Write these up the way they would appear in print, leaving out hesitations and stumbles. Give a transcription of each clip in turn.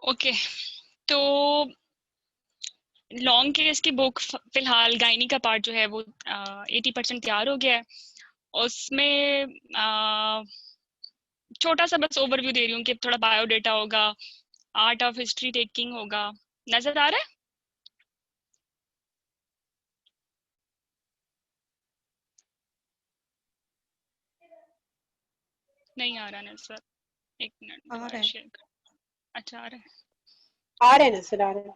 Okay, तो long case की book फिलहाल गायनी का पार्ट जो है वो 80% तैयार हो गया है। उसमें छोटा सा बस ओवरव्यू दे रही हूँ कि थोड़ा बायोडेटा होगा, आर्ट ऑफ हिस्ट्री टेकिंग होगा। नजर आ रहा है? नहीं आ रहा नजर। एक मिनट आ रहा दोबारा है, शेयर कर। अच्छा आ रहा है। आ रहा है, नजर आ रहा है।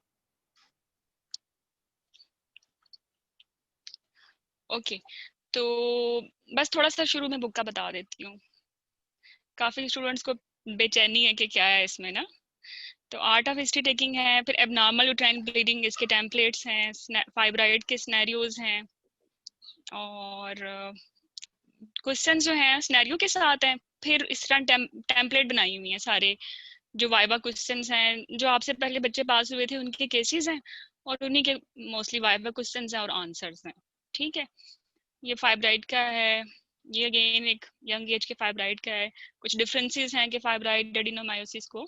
ओके, तो बस थोड़ा सा शुरू में बुक का बता देती हूँ। काफी स्टूडेंट्स को बेचैनी है कि क्या है इसमें ना। तो आर्ट ऑफ हिस्ट्री टेकिंग है, फिर एबनॉर्मल यूट्राइन ब्लीडिंग, इसके टेम्पलेट्स हैं, फाइब्राइड के सिनेरियोज हैं, और क्वेश्चन जो हैं सिनेरियो के साथ हैं। फिर इस तरह टेम्पलेट बनाई हुई हैं सारे जो वाइवा क्वेश्चंस हैं, जो आपसे पहले बच्चे पास हुए थे उनके केसेस हैं, और उन्हीं के मोस्टली वाइवा क्वेश्चंस हैं और आंसर्स हैं। ठीक है, ये फाइब्राइड का है। ये अगेन एक यंग एज के फाइब्राइड का है। कुछ डिफरेंसेस हैं कि फाइब्राइड एडिनोमायोसिस को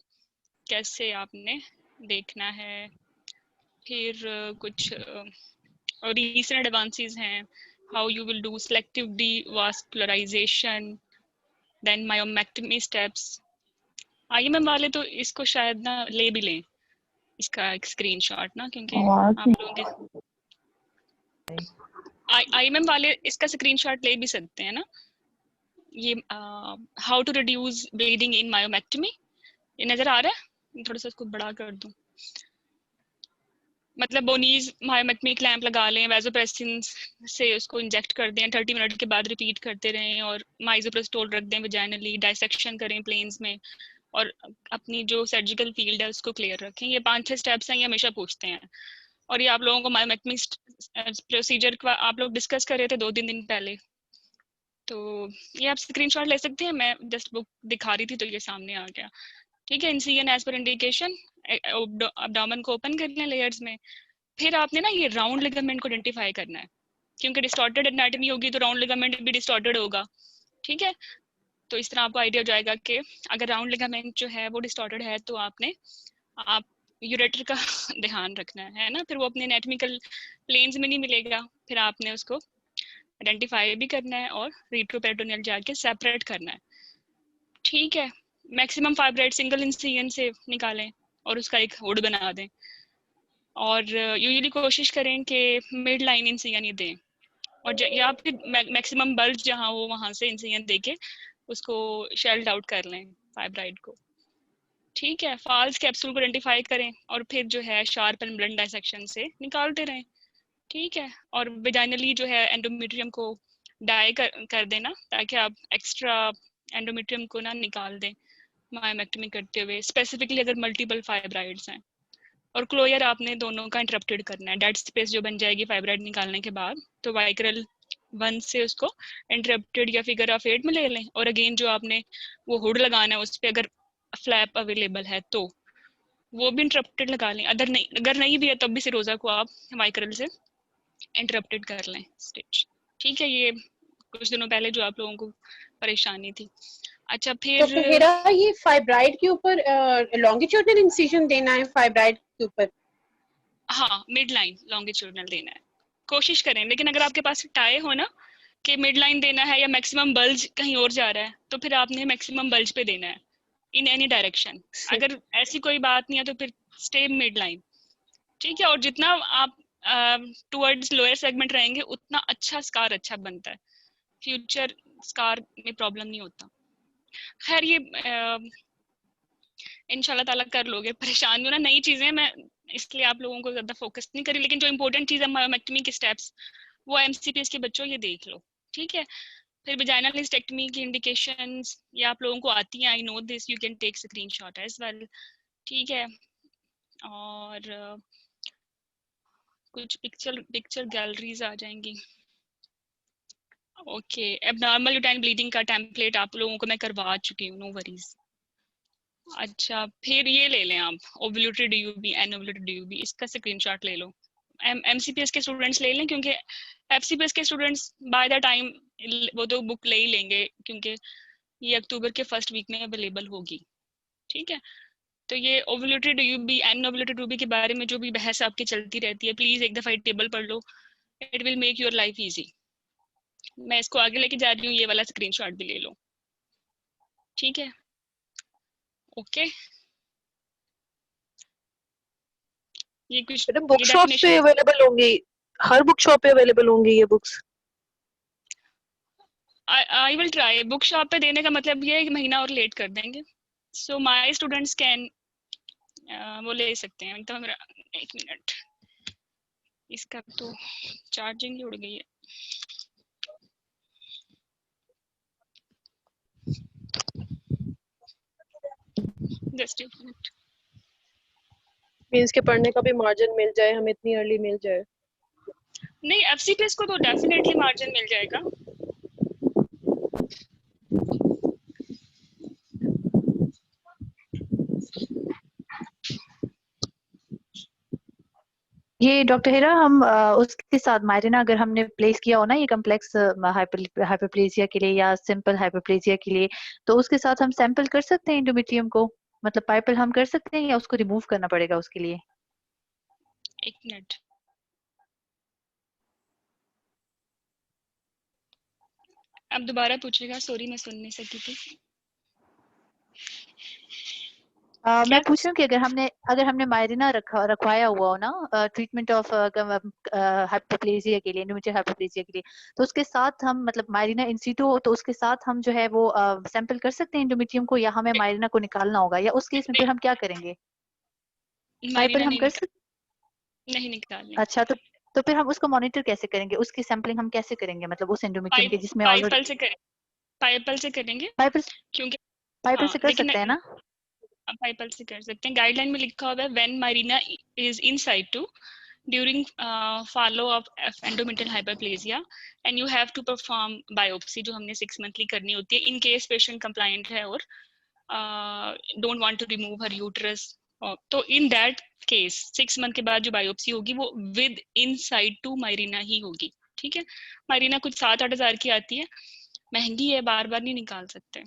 कैसे आपने देखना है। फिर कुछ recent advances हैं, how you will do selective devascularization, then myomectomy steps। IMM वाले तो इसको शायद ना ले भी लें, इसका एक स्क्रीनशॉट ना, क्योंकि आवाज आप लोगों के IMM वाले इसका स्क्रीनशॉट ले भी सकते हैं ना। ये how to reduce bleeding in myomectomy, ये नजर आ रहा है? थोड़ा सा इसको बड़ा कर दूं। मतलब बोनीज मायोमेक्टमी क्लैंप लगा लें, वैसोप्रेसिन से उसको इंजेक्ट कर दें, 30 मिनट के बाद रिपीट करते रहें, और माइजोप्रेस्टोल रख दें वजाइनली, डाइसेक्शन करें प्लेन्स में, और अपनी जो सर्जिकल फील्ड है उसको क्लियर रखें। ये 5-6 स्टेप्स हैं, ये हमेशा पूछते हैं। और ये आप लोगों को मायोमेक्टमी प्रोसीजर का आप लोग डिस्कस कर रहे थे 2-3 दिन पहले, तो ये आप स्क्रीनशॉट ले सकते हैं। मैं जस्ट बुक दिखा रही थी तो ये सामने आ गया। ठीक है, इनसिजन एज पर इंडिकेशन, एब्डोमेन को ओपन कर लें लेयर्स में। फिर आपने ना ये राउंड लिगामेंट को आइडेंटिफाई करना है, क्योंकि डिस्टॉर्टेड एनाटॉमी होगी तो राउंड लिगामेंट भी डिस्टॉर्टेड होगा। ठीक है, तो इस तरह आपको आइडिया हो जाएगा कि अगर राउंड लिगामेंट जो है वो डिस्टॉर्टेड है तो आप यूरेटर का ध्यान रखना है ना। फिर वो अपने एनाटॉमिकल प्लेन्स में नहीं मिलेगा, फिर आपने उसको आइडेंटिफाई भी करना है और रीट्रोपेरिटोनियल जाके सेपरेट करना है। ठीक है, मैक्सिमम फाइब्राइड सिंगल इंसिजन से निकालें और उसका एक हुड बना दें, और यूजुअली कोशिश करें कि मिड लाइन इंसिजन ही दें, और या फिर मैक्सिमम बल्ज जहाँ हो वहाँ से इंसिजन देके उसको शेल्ड आउट कर लें फाइब्राइड को। ठीक है, फाल्स कैप्सूल को आइडेंटिफाई करें और फिर जो है शार्प एंड ब्लंट डाइसेक्शन से निकालते रहें। ठीक है, और वेजाइनली जो है एंडोमेट्रियम को डाई कर देना, ताकि आप एक्स्ट्रा एंडोमेट्रियम को ना निकाल दें मायोमेक्टमी करते हुए, स्पेसिफिकली अगर मल्टीपल फाइब्राइड्स हैं। और क्लोयर आपने दोनों का इंटरप्टेड करना है, डेड स्पेस जो बन जाएगी फाइब्राइड निकालने के बाद, तो वाइक्रल 1 से उसको इंटरप्टेड या फिगर ऑफ 8 में ले लें। और अगेन जो आपने वो हुड लगाना है उस पर अगर फ्लैप अवेलेबल है तो वो भी इंटरप्टेड लगा लें, अगर नहीं भी है तब भी सिरोजा को आप वाइक्रल से इंटरप्टेड कर लें स्टिच। ठीक है, ये कुछ दिनों पहले जो आप लोगों को परेशानी थी। अच्छा, तो फिर फिर ये फाइब्राइड के ऊपर लॉन्गिट्यूडनल इंसिजन देना है फाइब्राइड के ऊपर? हाँ, मिड लाइन लॉन्गिट्यूडनल देना है, कोशिश करें। लेकिन अगर आपके पास टाई हो ना कि मिड लाइन देना है या मैक्सिमम बल्ज कहीं और जा रहा है, तो फिर आपने मैक्सिमम बल्ज पे देना है इन एनी डायरेक्शन। अगर ऐसी कोई बात नहीं है तो फिर स्टे मिड लाइन। ठीक है, और जितना आप टुवर्ड्स लोअर सेगमेंट रहेंगे उतना अच्छा स्कार अच्छा बनता है, फ्यूचर स्कार में प्रॉब्लम नहीं होता। खैर ये इंशाल्लाह ताला कर लोगे। परेशान हो ना, नई चीजें, मैं इसलिए आप लोगों को ज्यादा फोकस नहीं करी, लेकिन जो इंपॉर्टेंट चीज है मायोमेक्टमी के स्टेप्स, वो एमसीपीएस के बच्चों ये देख लो। ठीक है, फिर वजाइनल हिस्टेक्टमी की इंडिकेशंस ये आप लोगों को आती हैं, I know this, you can take screenshot as well. ठीक है, और कुछ पिक्चर गैलरीज आ जाएंगी। ओके, एबनॉर्मल यूटाइन ब्लीडिंग का टेम्पलेट आप लोगों को मैं करवा चुकी हूँ, नो वरीज। अच्छा, फिर ये ले लें आप ओवुलेटरी डीयूबी, एनोवुलेटरी डीयूबी, इसका स्क्रीनशॉट ले लो। एमसीपीएस के स्टूडेंट्स ले लें, क्योंकि एफसीपीएस के स्टूडेंट्स बाय द टाइम वो तो बुक ले ही लेंगे, क्योंकि ये अक्टूबर के फर्स्ट वीक में अवेलेबल होगी। ठीक है, तो ये ओवुलेटरी डूबी, एनओवुलेटरी डूबी के बारे में जो भी बहस आपकी चलती रहती है, प्लीज एक दफा टेबल पढ़ लो, it will make your life easy. मैं इसको आगे लेके जा रही हूँ, ये वाला स्क्रीनशॉट भी ले लो, ठीक है? ओके, ये कुछ बुक ये शॉप पे डेफिनेशन अवेलेबल होंगी, हर बुक शॉप पे अवेलेबल होंगी ये books? I will try. Book shop पे देने का मतलब ये है कि महीना और लेट कर देंगे, सो माय स्टूडेंट्स कैन वो ले सकते हैं। तो मेरा एक मिनट, इसका तो चार्जिंग ही उड़ गई है। जस्ट एक मिनट। मींस के पढ़ने का भी मार्जिन मिल जाए हमें, इतनी अर्ली मिल जाए। नहीं, एफसीपीएस को तो डेफिनेटली मार्जिन मिल जाएगा। ये डॉक्टर हेरा, हम उसके साथ मायरिना अगर हमने प्लेस किया हो ना ये कम्प्लेक्स हाइपरप्लेजिया के लिए या सिंपल हाइपरप्लेजिया के लिए, तो उसके साथ हम सैंपल कर सकते हैं इंडोमेट्रियम को, मतलब पाइपल हम कर सकते हैं या उसको रिमूव करना पड़ेगा उसके लिए? एक मिनट, अब दोबारा पूछेगा, सॉरी मैं सुन नहीं सकी थी। मैं पूछ रही हूँ कि अगर हमने मायरिना रखवाया हुआ हो ना ट्रीटमेंट ऑफ हाइपरप्लेजिया के लिए, इंडोमेट्रियल हाइपरप्लेजिया के लिए, तो उसके साथ हम मतलब मायरिना इन सीटू हो तो उसके साथ हम जो है वो सैंपल कर सकते हैं इंडोमेट्रियम को, या हमें मायरिना को निकालना होगा, या उस केस में फिर हम क्या करेंगे? पाइपल मारिना हम कर सकते? नहीं निकालने। अच्छा, तो फिर हम उसको मॉनिटर कैसे करेंगे, उसकी सैंपलिंग हम कैसे करेंगे, मतलब उस एंडोमेट्रियम के जिसमें ऑलरेडी पाइपल से करें, पाइपल से करेंगे पाइपल क्योंकि पाइपल हाँ, से कर लेकिन सकते हैं ना? पाइपल से कर सकते हैं। गाइडलाइन में लिखा हुआ है when Mirena is inside too during follow up of endometrial hyperplasia and you have to perform biopsy जो हमने 6 monthly करनी होती है in case patient compliant है और don't want to remove her uterus। तो in that case 6 month के बाद जो बायोप्सी होगी वो with inside to मायरिना ही होगी, ठीक है? मायरिना कुछ 7-8 हजार की आती है, महंगी है, बार बार नहीं निकाल सकते।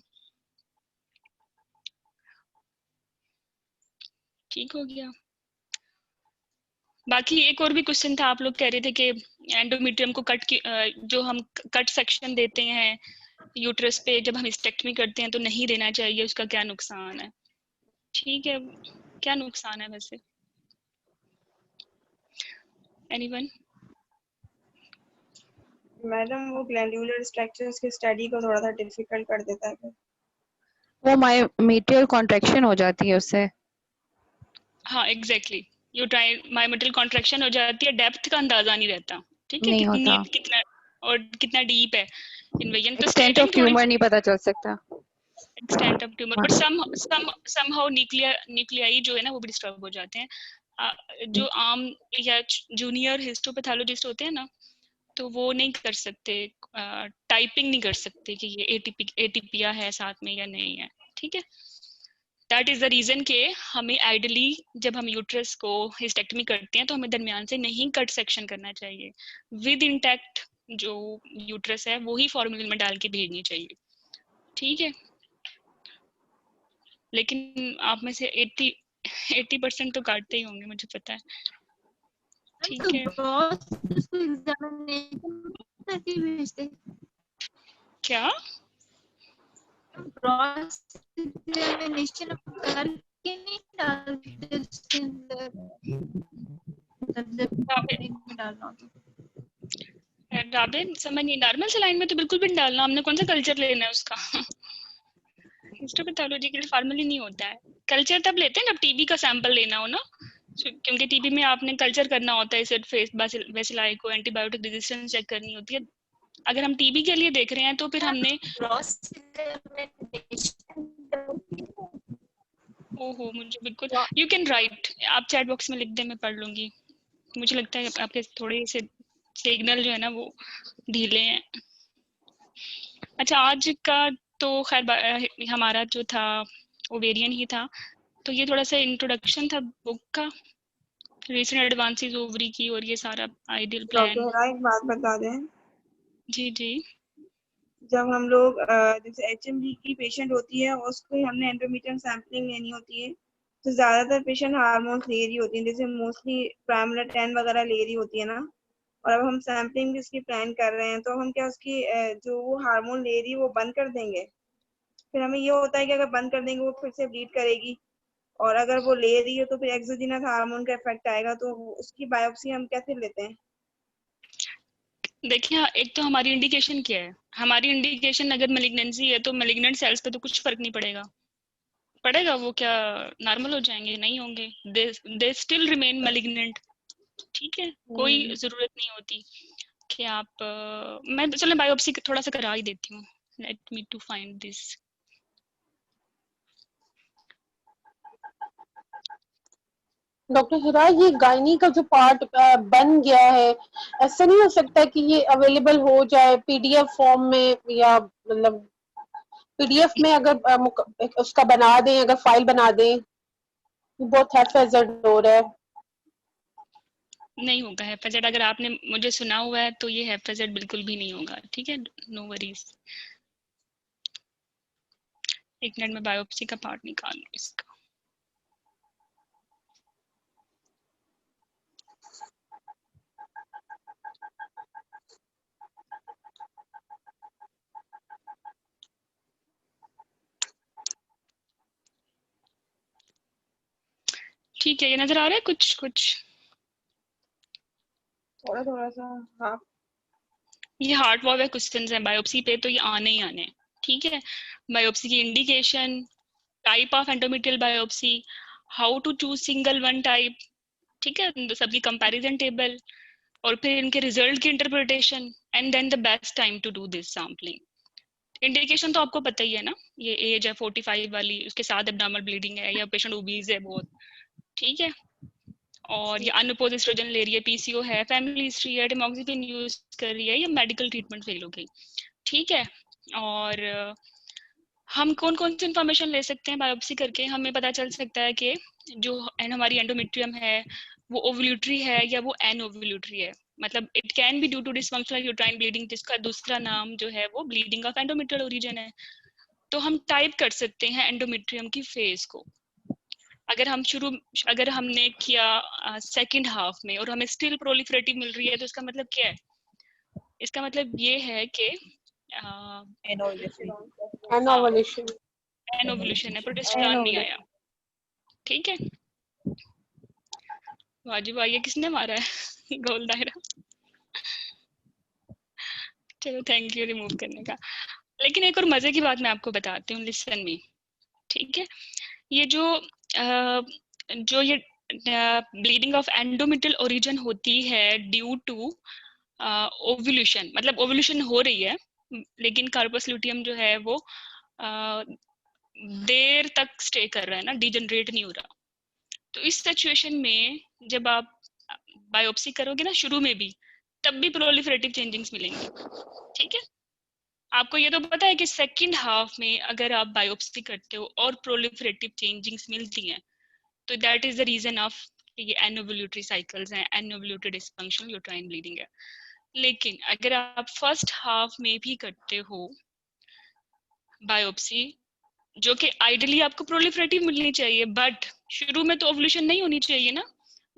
ठीक हो गया। बाकी एक और भी क्वेश्चन था, आप लोग कह रहे थे कि एंडोमेट्रियम को कट की जो हम कट सेक्शन देते हैं यूट्रस पे जब हम हिस्टेक्टमी करते हैं तो नहीं देना चाहिए, उसका क्या नुकसान है? ठीक है, क्या नुकसान है वैसे? एनीवन? मैडम वो ग्लैंडुलर स्ट्रक्चर्स की स्टडी को थोड़ा सा डिफिकल्ट कर देता है। वो मायोमेट्रियल कॉन्ट्रैक्शन हो जाती है उससे। हाँ exactly, you try myometrial contraction हो जाती है, डेप्थ का अंदाजा नहीं रहता, ठीक है? नहीं होता, कितना और कितना डीप है इन्वेजन, तो एक्सटेंट ऑफ स्टेटिंग थोड़ी ट्यूमर नहीं पता चल सकता। Extent of tumour, but somehow nuclei जो है ना वो भी डिस्टर्ब हो जाते हैं। जो आम या जूनियर हिस्टोपैथोलॉजिस्ट होते हैं ना, तो वो नहीं कर सकते, टाइपिंग नहीं कर सकते कि ये एटीपिया है साथ में या नहीं है, ठीक है? दैट इज द रीजन के हमें आइडली जब हम यूट्रस को हिस्टेक्टमी करते हैं तो हमें दरमियान से नहीं कट सेक्शन करना चाहिए, विद इंटैक्ट जो यूट्रस है वो ही फॉर्मूलिन में डाल के भेजनी चाहिए, ठीक है? लेकिन आप में से 80% तो काटते ही होंगे, मुझे पता है, ठीक है? क्या राबिन समझ नहीं, नॉर्मल सलाइन में तो बिल्कुल भी नहीं डालना, हमने कौन सा कल्चर लेना है उसका? हिस्टोपैथोलॉजी के लिए फॉर्मली नहीं होता है कल्चर, तब लेते हैं जब टीबी का सैंपल लेना हो ना, क्योंकि टीबी में आपने कल्चर करना होता है, इसे फेस बेसिलाई को एंटीबायोटिक रेजिस्टेंस चेक करनी होती है। अगर हम टीबी के लिए देख रहे हैं तो फिर हमने ओहो मुझे बिल्कुल, यू कैन राइट, आप चैट बॉक्स में लिख दे, मैं पढ़ लूंगी। मुझे लगता है आपके थोड़े से सिग्नल जो है ना वो ढीले हैं। अच्छा, आज का तो खैर हमारा जो था ओवेरियन ही था, तो ये थोड़ा सा इंट्रोडक्शन था बुक का, रीसेंट एडवांसेस ओवरी की और ये सारा आइडियल प्लान। डॉक्टर एक बात बता दें, जी जी, जब हम लोग जैसे HMG की पेशेंट होती है उसको हमने एंडोमेट्रियम सैंपलिंग लेनी होती है, तो ज्यादातर पेशेंट हार्मोन ले रही होती है, जैसे मोस्टली प्राइमर 10 वगैरह ले रही होती है ना, और अब हम सैम्पलिंग भी उसकी प्लान कर रहे हैं, तो हम क्या उसकी जो वो हार्मोन ले रही है वो बंद कर देंगे? फिर हमें ये होता है कि अगर बंद कर देंगे वो फिर से ब्लीड करेगी, और अगर वो ले रही है तो फिर एक्सोजीनस हार्मोन का इफेक्ट आएगा, तो उसकी बायोप्सी हम कैसे लेते हैं? देखिए एक तो हमारी इंडिकेशन क्या है, हमारी इंडिकेशन अगर मैलिग्नेंसी है तो मैलिग्नेंट सेल्स पे तो कुछ फर्क नहीं पड़ेगा, वो क्या नॉर्मल हो जाएंगे? नहीं होंगे, दे स्टिल रिमेन मैलिग्नेंट। ठीक है, कोई जरूरत नहीं होती कि आप मैं चलो बायोप्सी थोड़ा सा करा ही देती हूँ। Let me to find this. Doctor Hira, ये गायनी का जो पार्ट बन गया है, ऐसा नहीं हो सकता कि ये अवेलेबल हो जाए पीडीएफ फॉर्म में, या मतलब पीडीएफ में अगर उसका बना दें, अगर फाइल बना दें? बहुत हैफेजर्ड हो रहा है। नहीं होगा हैफेजेड, अगर आपने मुझे सुना हुआ है तो ये हैफेजेड बिल्कुल भी नहीं होगा। ठीक है, नो वरीज। एक मिनट में बायोप्सी का पार्ट निकाल लूं इसका। ठीक है, ये नजर आ रहा है कुछ कुछ? थोड़ा थोड़ा सा। हाँ। ये हार्ट वॉव क्वेश्चंस हैं बायोप्सी पे, तो ये आने ही आने। ठीक है, बायोप्सी की indication, type of endometrial biopsy, how to choose single one type, ठीक है, तो सबकी कंपैरिजन टेबल, और फिर इनके रिजल्ट की interpretation, and then the best time to do this sampling. Indication तो आपको पता ही है ना, ये एज है 45 वाली, उसके साथ एब्डोमिनल ब्लीडिंग है, या पेशेंट ओबीज है बहुत। ठीक है, और ये अनअपोज्ड एस्ट्रोजन ले रही है, पीसीओ है, फैमिली हिस्ट्री है, टेमोक्सिफेन यूज कर रही है, या मेडिकल ट्रीटमेंट फेल हो गई। ठीक है, और हम कौन कौन सी इंफॉर्मेशन ले सकते हैं बायोप्सी करके? हमें पता चल सकता है कि जो हमारी एंडोमेट्रियम है वो ओवुलेटरी है या वो एनओवुलेटरी है। मतलब it can be due to dysfunctional uterine bleeding, जिसका दूसरा नाम जो है वो ब्लीडिंग ऑफ एंडोमेट्रियल ओरिजिन है। तो हम टाइप कर सकते हैं एंडोमेट्रियम की फेज को। अगर हमने किया सेकंड हाफ में और हमें स्टिल प्रोलिफरेटिव मिल रही है, तो इसका मतलब क्या है? इसका मतलब ये है कि एनोवुलेशन। एनोवुलेशन है, प्रोजेस्टेरॉन नहीं आया। ठीक है, वाजिब ये किसने मारा है गोल दायरा? चलो थैंक यू रिमूव करने का। लेकिन एक और मजे की बात मैं आपको बताती हूँ, लिसन मी। ठीक है, ये जो ये ब्लीडिंग ऑफ एंडोमेट्रियल ओरिजिन होती है ड्यू टू ओव्यूलेशन, मतलब ओव्यूलेशन हो रही है लेकिन कार्पस ल्यूटियम जो है वो देर तक स्टे कर रहा है ना, डिजनरेट नहीं हो रहा। तो इस सिचुएशन में जब आप बायोप्सी करोगे ना शुरू में भी, तब भी प्रोलिफरेटिव चेंजिंग्स मिलेंगे। ठीक है, आपको ये तो पता है कि सेकंड हाफ में अगर आप बायोप्सी करते हो और प्रोलिफरेटिव चेंजिंग्स मिलती हैं, तो that is the reason of ये एनओवुलेटरी साइकिल्स हैं, एनओवुलेटरी डिसफंक्शनल यूट्राइन ब्लीडिंग है। लेकिन अगर आप फर्स्ट हाफ में भी करते हो बायोप्सी, जो कि आइडियली आपको प्रोलिफरेटिव मिलनी चाहिए, बट शुरू में तो ओवुलेशन नहीं होनी चाहिए ना,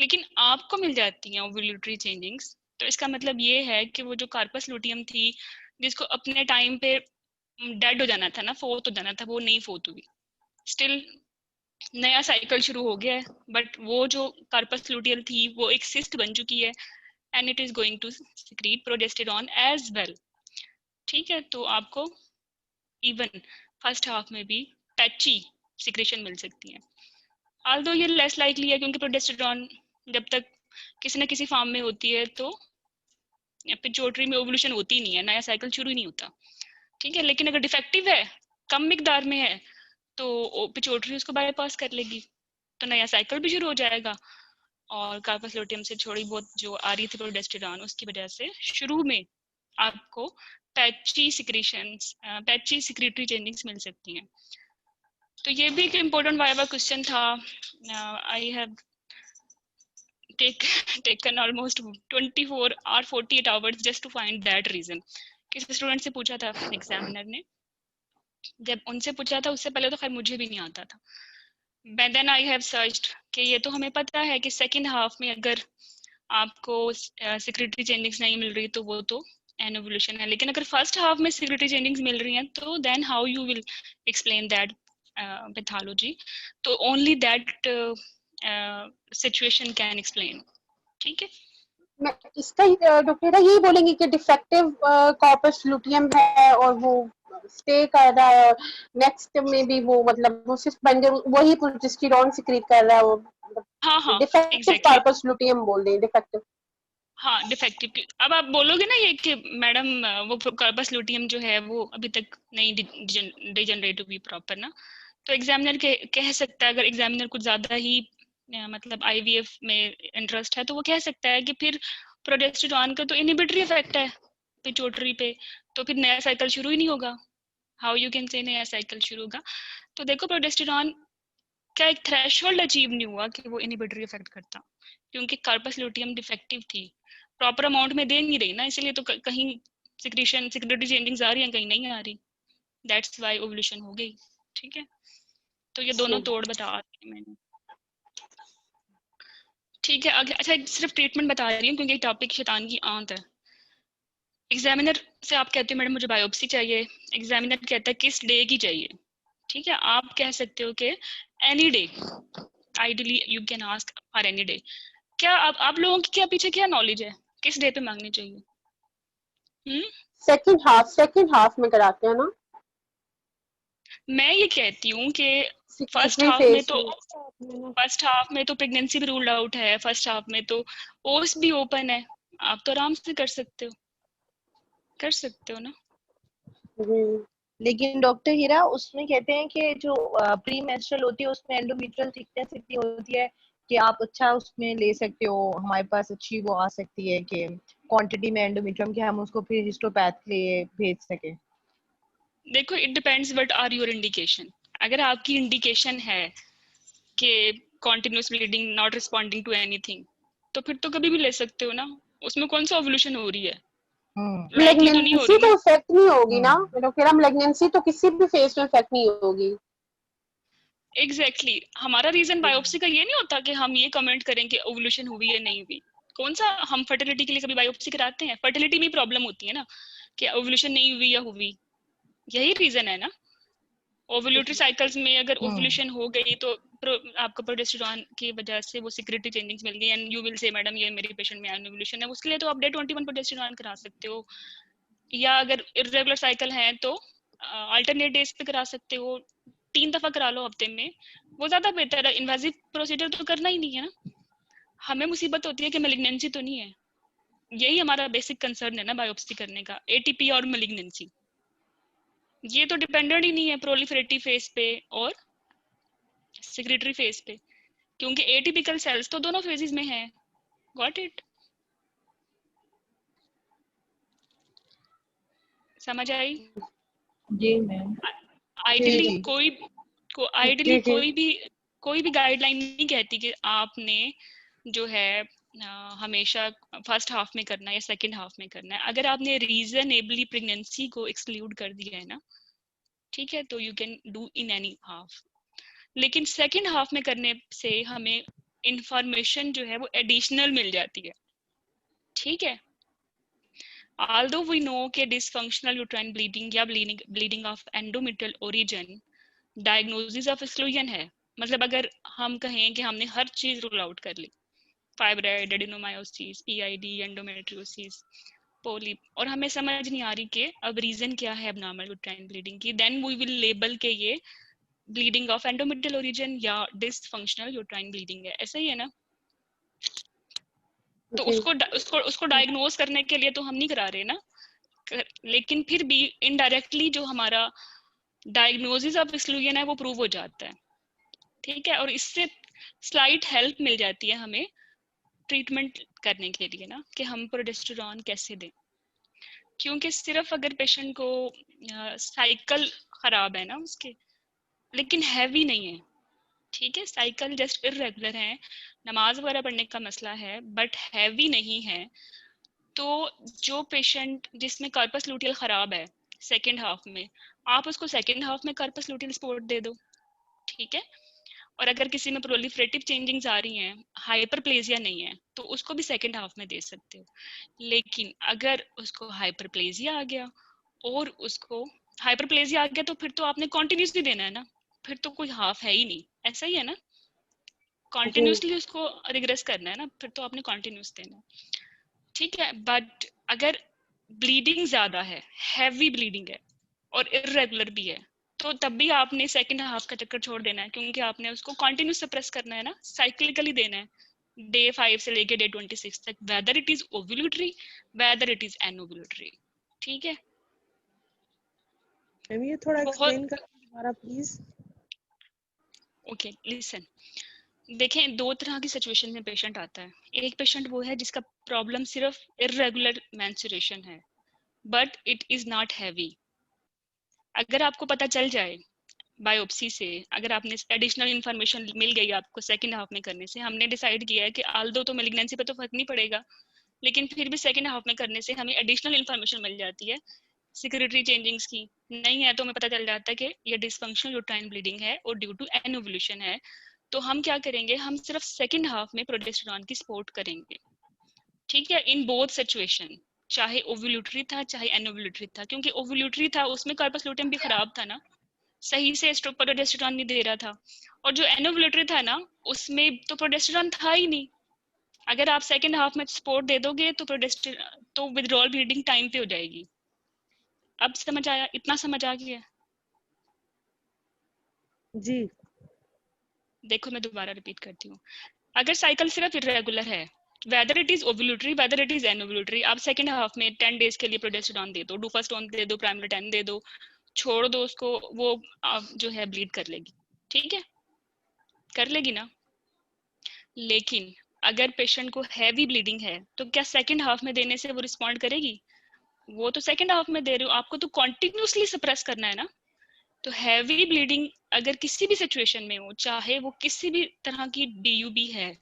लेकिन आपको मिल जाती हैं ओवुलेटरी चेंजिंग्स, तो इसका मतलब ये है कि वो जो कार्पस लूटियम थी जिसको अपने टाइम पे डेड हो जाना था ना, फोर्थ हो जाना था, वो नहीं फोर्थ हुई, स्टिल नया साइकिल शुरू हो गया है, बट वो जो कार्पस लूटियम थी वो एक सिस्ट बन चुकी है, and it is going to secrete progesterone as well. ठीक है, तो आपको इवन फर्स्ट हाफ में भी पैची सिक्रेशन मिल सकती है, ऑल्दो ये लेस लाइकली है, क्योंकि प्रोजेस्टेरॉन जब तक किसी न किसी फॉर्म में होती है तो पिट्यूटरी में ओवुलेशन होती नहीं है, नया साइकिल शुरू ही नहीं होता। ठीक है, लेकिन अगर डिफेक्टिव है, कम मिकदार में है, तो पिट्यूटरी उसको बाईपास कर लेगी, तो नया साइकिल भी शुरू हो जाएगा, और कार्पस लूटियम से थोड़ी बहुत जो आ रही थी प्रोजेस्टेरॉन, उसकी वजह से शुरू में आपको patchy secretions, patchy secretory changings मिल सकती हैं। तो ये भी एक इम्पोर्टेंट वाइवा क्वेश्चन था। I have taken almost 24 or 48 hours just to find that reason। किसी स्टूडेंट से पूछा था एग्जामिनर ने, जब उनसे पूछा था उससे पहले तो खैर मुझे भी नहीं आता था, देन आई हैव सर्च्ड कि ये तो हमें पता है कि सेकंड हाफ में अगर आपको सिक्रेटरी चेंजिंग्स नहीं मिल रही तो वो तो एनोवुलेशन है, लेकिन अगर फर्स्ट हाफ में सिक्रेटरी चेंजिंग्स मिल रही हैं तो then how you will explain that pathology, तो only that situation can explain. ठीक है, मैं इसका डॉक्टर यही बोलेंगे कि डिफेक्टिव कॉर्पस लुटियम है और वो स्टे कर रहा है, और नेक्स्ट में भी वो मतलब वो सिर्फ वही प्रोजेस्टेरॉन सिक्रीट कर रहा है, वो हाँ डिफेक्टिव एग्जैक्टली कॉर्पस लुटियम बोल दें, डिफेक्टिव। हाँ डिफेक्टिव। अब आप बोलोगे ना ये कि मैडम वो कॉर्पस लुटियम जो है वो अभी तक नहीं डिजनरेट हुई प्रॉपर ना, तो एग्जामिनर कह सकता है, अगर एग्जामिनर कुछ ज्यादा ही मतलब आईवीएफ में इंटरेस्ट है तो वो कह सकता है कि फिर प्रोजेस्टेरॉन का तो इनहिबिटरी इफेक्ट है पिट्यूटरी पे, तो फिर नया साइकिल शुरू ही नहीं होगा। हाउ यू कैन से नया साइकिल शुरू होगा? तो देखो प्रोजेस्टेरॉन का एक थ्रेशोल्ड अचीव नहीं हुआ कि वो इनहिबिटरी इफेक्ट करता, क्योंकि कार्पस लुटियम डिफेक्टिव थी, प्रॉपर अमाउंट में दे नहीं रही ना, इसलिए तो कहीं सिक्रेशन सिक्रेटरी चेंजिंग्स आ रही हैं, कहीं नहीं आ रही, दैट्स व्हाई ओवुलेशन हो गई। ठीक है, तो ये दोनों तोड़ बता दी मैंने। ठीक है, अगला अच्छा सिर्फ ट्रीटमेंट बता रही हूँ क्योंकि टॉपिक शैतान की आंत है। एग्जामिनर से आप कहते हो मैडम मुझे बायोप्सी चाहिए, एग्जामिनर कहता है किस डे की चाहिए। ठीक है, आप कह सकते हो कि any day, ideally you can ask for any day. क्या आप लोगों की क्या पीछे क्या नॉलेज है, किस डे पे मांगनी चाहिए? सेकंड हाफ में कराते हैं ना, मैं ये कहती हूँ कि फर्स्ट सिक्रेटरी हाफ में फेज तो में। फर्स्ट हाफ में तो प्रेगनेंसी भी रूल्ड आउट है, फर्स्ट हाफ में तो ओस भी ओपन है, आप तो आराम से कर सकते हो ना। लेकिन डॉक्टर हीरा उसमें कहते हैं कि जो प्री मेंस्ट्रुअल होती है उसमें एंडोमेट्रियल थिकनेस इतनी होती है कि आप अच्छा उसमें ले सकते हो, हमारे पास अच्छी वो आ सकती है कि क्वांटिटी में एंडोमेट्रियम कि हम उसको फिर हिस्टोपैथ के लिए भेज सके। देखो it depends what are your indication. अगर आपकी इंडिकेशन है कि continuous bleeding not responding to anything, तो फिर तो कभी भी ले सकते हो ना, उसमें कौन सा ओवुलेशन हो रही है, लाइकली तो नहीं हो मैग्नेंसी रही तो ना। इफेक्ट नहीं होगी ना डॉक्टर, मैग्नेंसी तो किसी भी फेस में इफेक्ट नहीं होगी। एग्जैक्टली हमारा रीजन बायोप्सी का ये नहीं होता कि हम ये कमेंट करें कि ओवुलेशन हुई या नहीं हुई। कौन सा हम फर्टिलिटी के लिए कभी बायोप्सी कराते हैं? फर्टिलिटी में प्रॉब्लम होती है ना कि ओवुलेशन नहीं हुई या हुई, यही रीजन है ना। ओवुलेटरी साइकिल्स में अगर ओवुलेशन हो गई तो आपको प्रोजेस्टेरॉन की वजह से वो सिक्रेटरी चेंजिंग्स मिल गई and you will say madam ये मेरी पेशेंट में ओवुलेशन है, उसके लिए तो आप डे 21 प्रोजेस्टेरॉन करा सकते हो, या अगर इरेगुलर साइकिल है तो अल्टरनेट डेज पे करा सकते हो, 3 दफा करा लो हफ्ते में, वो ज्यादा बेहतर है। इन्वेजिव प्रोसीजर तो करना ही नहीं है ना। हमें मुसीबत होती है कि मैलिग्नेंसी तो नहीं है, यही हमारा बेसिक कंसर्न है ना बायोप्सी करने का, एटीपी और मैलिग्नेंसी। ये तो डिपेंडेंट ही नहीं है प्रोलिफरेटिव फेज पे और सिक्रेटरी फेज पे, क्योंकि एटिपिकल सेल्स तो दोनों फेजेस में है। Got it? समझ आई? जी मैम। आइडियली जी कोई भी गाइडलाइन नहीं कहती कि आपने जो है हमेशा फर्स्ट हाफ में करना है या सेकंड हाफ में करना है। अगर आपने रीजनेबली प्रेगनेंसी को एक्सक्लूड कर दिया है ना, ठीक है, तो you can do in any half. लेकिन सेकंड हाफ में करने से हमें इंफॉर्मेशन जो है वो एडिशनल मिल जाती है। ठीक है, although we know कि dysfunctional uterine bleeding या bleeding of endometrial origin diagnosis of exclusion है, मतलब अगर हम कहें कि हमने हर चीज रूल आउट कर ली, fibroid, adenomyosis, PID, endometriosis, polyp, और हमें समझ नहीं आ रही कि अब रीजन क्या है एबनॉर्मल यूट्राइन ब्लीडिंग की, देन वी विल लेबल के ये ब्लीडिंग ऑफ एंडोमेट्रियल ओरिजिन या डिसफंक्शनल यूट्राइन ब्लीडिंग है। ऐसा ही है ना। तो उसको डायग्नोज करने के लिए तो हम नहीं करा रहे ना, लेकिन फिर भी इनडायरेक्टली जो हमारा डायग्नोसिस ऑफ एक्सक्लूजन है वो प्रूव हो जाता है। ठीक है, और इससे स्लाइट हेल्प मिल जाती है हमें ट्रीटमेंट करने के लिए ना, कि हम प्रोजेस्टेरॉन कैसे दें। क्योंकि सिर्फ अगर पेशेंट को साइकिल खराब है ना उसके, लेकिन हैवी नहीं है, ठीक है, साइकिल जस्ट इरेगुलर है, नमाज वगैरह पढ़ने का मसला है, बट हैवी नहीं है, तो जो पेशेंट जिसमें कार्पस लूटियल खराब है सेकेंड हाफ में, आप उसको सेकेंड हाफ में कार्पस लूटियल सपोर्ट दे दो। ठीक है, और अगर किसी में प्रोलिफरेटिव चेंजिंग्स आ रही हैं, हाइपरप्लेजिया नहीं है, तो उसको भी सेकंड हाफ में दे सकते हो। लेकिन अगर उसको हाइपरप्लेजिया आ गया और उसको हाइपरप्लेजिया आ गया तो फिर तो आपने कॉन्टिन्यूसली देना है ना, फिर तो कोई हाफ है ही नहीं, ऐसा ही है ना, कॉन्टिन्यूसली उसको रिग्रेस करना है ना, फिर तो आपने कॉन्टिन्यूस देना है, ठीक है। बट अगर ब्लीडिंग ज्यादा है, हैवी ब्लीडिंग है और इरेगुलर भी है, तो तब भी आपने सेकंड हाफ का चक्कर छोड़ देना है, क्योंकि आपने उसको कंटिन्यू सप्रेस करना है ना, साइक्लिकली देना है डे 5 से लेके डे 26 तक, whether it is ovulatory whether it is anovulatory, ठीक है। मैम ये थोड़ा बहुत एक्सप्लेन कर दोबारा प्लीज। ओके लिसन, देखें दो तरह की सिचुएशन में पेशेंट आता है। एक पेशेंट वो है जिसका प्रॉब्लम सिर्फ इरेगुलर मेंस्ट्रुएशन है but it is not heavy. अगर आपको पता चल जाए बायोप्सी से, अगर आपने एडिशनल इन्फॉर्मेशन मिल गई आपको सेकंड हाफ में करने से, हमने डिसाइड किया है कि आल्दो तो मैलिग्नेंसी पे तो फर्क नहीं पड़ेगा, लेकिन फिर भी सेकंड हाफ में करने से हमें एडिशनल इन्फॉर्मेशन मिल जाती है सिक्रेटरी चेंजिंग्स की, नहीं है तो हमें पता चल जाता है कि ये डिसफंक्शनल यूट्राइन ब्लीडिंग है और ड्यू टू एनोवुलेशन है। तो हम क्या करेंगे, हम सिर्फ सेकंड हाफ में प्रोजेस्टेरॉन की सपोर्ट करेंगे, ठीक है, इन बोथ सिचुएशन, चाहे ओव्यूलेटरी था चाहे एनोवुलेटरी था, क्योंकि ओव्यूलेटरी था उसमें कार्पस लूटेम भी खराब था ना, सही से प्रोजेस्टेरॉन नहीं दे रहा था, और जो एनोवुलेटरी था ना उसमें तो प्रोजेस्टेरॉन था ही नहीं। अगर आप सेकंड हाफ में सपोर्ट दे दोगे तो विथड्रॉल ब्लीडिंग टाइम पे हो जाएगी। अब समझ आया, इतना समझ आ गया? जी देखो मैं दोबारा रिपीट करती हूँ, अगर साइकिल सिर्फ इरेगुलर है, weather it is ovulatory whether it is anovulatory, आप सेकंड हाफ में 10 डेज के लिए प्रोजेस्टेरॉन दे दो, डुफास्टोन दे दो, प्राइमोलिटाइन दे दो, छोड़ दो उसको, वो जो है ब्लीड कर लेगी, ठीक है, कर लेगी ना। लेकिन अगर पेशेंट को हैवी ब्लीडिंग है तो क्या सेकंड हाफ में देने से वो रिस्पॉन्ड करेगी? वो तो सेकंड हाफ में दे रहे हो, आपको तो कॉन्टिन्यूसली सप्रेस करना है ना। तो हैवी ब्लीडिंग अगर किसी भी सिचुएशन में हो, चाहे वो किसी भी तरह की डीयूबी है,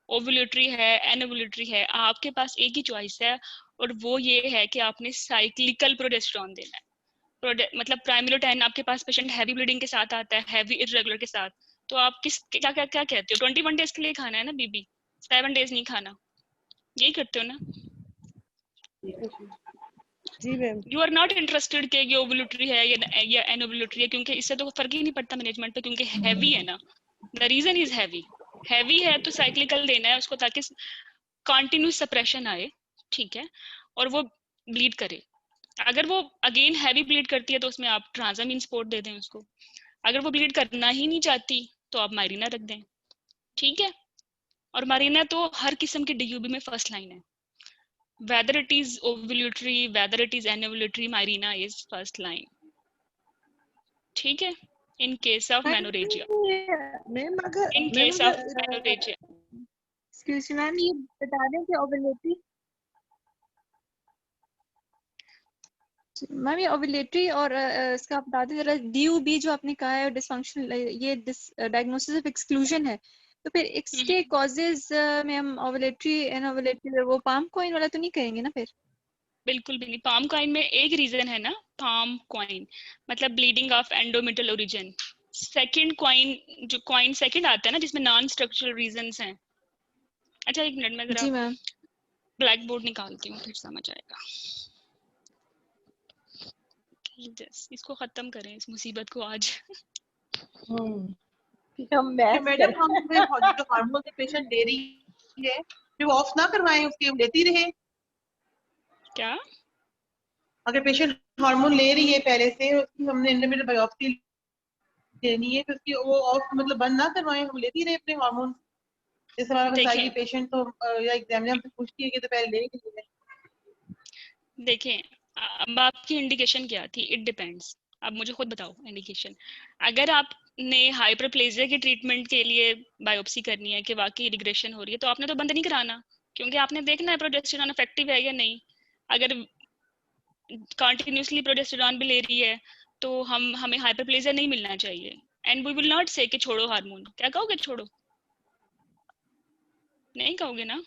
ओव्यूलेटरी है, एनोवुलेटरी है, आपके पास एक ही चॉइस है, और वो ये है कि आपने साइक्लिकल प्रोजेस्टेरॉन देना है। मतलब प्राइमोलिटाइन आपके पास पेशेंट हैवी ब्लीडिंग के साथ आता है, हैवी इरेगुलर के साथ, तो आप क्या क्या क्या कहते हो, 21 डेज के लिए खाना है ना बीबी, 7 डेज नहीं खाना, यही करते हो ना? जी ma'am. You are not interested कि ये ओवुलेटरी है या एनोवुलेटरी है, क्योंकि इससे तो फर्क ही नहीं पड़ता मैनेजमेंट पे, क्योंकि हैवी है ना, the reason is heavy. Heavy है तो साइक्लिकल देना है उसको ताकि कंटिन्यूस सप्रेशन आए, ठीक है, और वो ब्लीड करे। अगर वो अगेन हैवी ब्लीड करती है तो उसमें आप ट्रांजामीन सपोर्ट दे दें उसको। अगर वो ब्लीड करना ही नहीं चाहती तो आप मायरीना रख दें, ठीक है। और मायरीना तो हर किस्म की डीयूबी में फर्स्ट लाइन है, whether it is ovulatory whether it is anovulatory, Mirena is first line, ठीक है, in case of menorrhagia, ma'am अगर in case of menorrhagia। Excuse ma'am, ये बता दें कि ओवुलेटरी मैम, ये ओवुलेटरी और इसका आप बता दें जरा, DUB जो आपने कहा है डिसफंक्शनल, ये डायग्नोसिस ऑफ एक्सक्लूजन है, तो फिर इसके कॉजेज में हम ओवुलेटरी एनोवुलेटरी वो पाम कॉइन वाला तो नहीं कहेंगे ना फिर? बिल्कुल भी नहीं, पाम कॉइन में एक रीजन है ना, पाम कॉइन मतलब bleeding of endometrial origin. Second COEIN, जो कॉइन सेकंड आता है ना जिसमें नॉन स्ट्रक्चरल रीजंस हैं। अच्छा एक मिनट में जरा जी मैम। ब्लैक बोर्ड निकालती हूँ फिर समझ आएगा। इसको खत्म करें इस मुसीबत को आज। हम मैथ मैडम हम जो हार्मोन से पेशेंट ले रही है फिर वो ऑफ ना करवाएं, उसके लेती रहे। क्या? अगर पेशेंट हार्मोन ले रही है पहले से, उसकी हमने एंडोमेट्रियल बायोप्सी लेनी है, तो उसकी वो ऑफ मतलब बंद ना करवाएं, हम लेती रहे अपने हार्मोन। जैसे हमारा बताइए पेशेंट तो या एग्जामिनर हमसे पूछती है कि तो पहले ले लीजिए। देखें अब आपकी इंडिकेशन क्या थी, इट डिपेंड्स। अब मुझे खुद बताओ इंडिकेशन। अगर आपने हाइपरप्लेजिया के ट्रीटमेंट के लिए बायोप्सी करनी है कि वाकई रिग्रेशन हो रही है, तो आपने तो बंद नहीं कराना, क्योंकि आपने देखना है प्रोजेस्टेरॉन इफेक्टिव है या नहीं। अगर कंटिन्यूसली प्रोजेस्टेरॉन भी ले रही है तो हमें हाइपरप्लेजिया नहीं मिलना चाहिए। एंड वी विल नॉट से कि छोड़ो हार्मोन। क्या कहोगे? छोड़ो नहीं कहोगे ना?